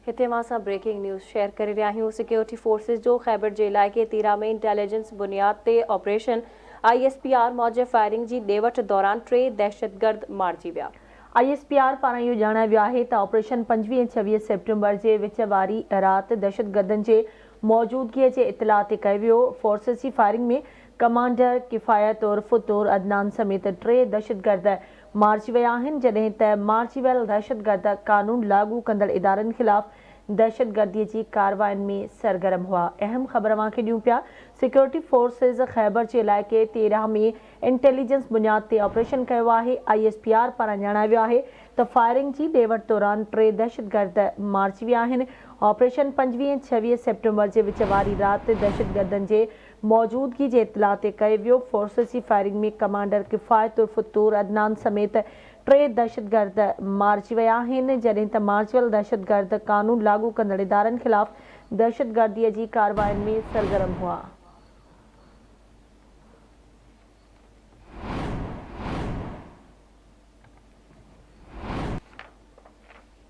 हिते मां सां ब्रेकिंग न्यूज़ शेयर करे रहिया आहियूं। सिक्योरिटी फोर्सिस जो खैबर जे इलाइक़े तीरा में इंटेलिजेंस बुनियाद ते ऑपरेशन ISPR मौजि फायरिंग जी ॾेवठ दौरान 3 दहशतगर्द मारिजी विया। ISPR पारां इहो ॼाणायो वियो आहे त ऑपरेशन 25 ऐं 26 सेप्टेम्बर जे विच वारी राति दहशतगर्दनि जे मौजूदगीअ जे इतला ते कयो वियो। फोर्सिस जी फायरिंग में कमांडर किफ़ायत उर्फ तौर अदनान समेत 3 दहशतगर्द मारिजी विया आहिनि, जॾहिं त मारिजी वियल दहशतगर्द कानून लागू कंदड़ इदारनि ख़िलाफ़ दहशतगर्दीअ जी कार्रवाइनि में सरगर्म हुआ। अहम ख़बर वांखे ॾियूं पिया। सिक्योरिटी फोर्सिस खैबर जे इलाइक़े तेरहं में इंटेलिजेंस बुनियाद ते ऑपरेशन कयो आहे। ISPR पारां ॼाणायो वियो आहे त फायरिंग जी ॾेवठ दौरान 3 दहशतगर्द मारिजी विया आहिनि। ऑपरेशन 25 ऐं 26 सेप्टेम्बर जे विच वारी राति दहशतगर्दनि जे मौजूदगी जे इतला ते कयो वियो। फोर्सिस जी फायरिंग में कमांडर किफ़ायत उर्फ तौर अदनान समेत 3 दहशतगर्द मारिजी विया आहिनि, जॾहिं त मारिजियल दहशतगर्द कानून लागू कंदड़ इदारनि ख़िलाफ़ दहशतगर्दीअ जी कार्रवाइनि में सरगर्म हुआ।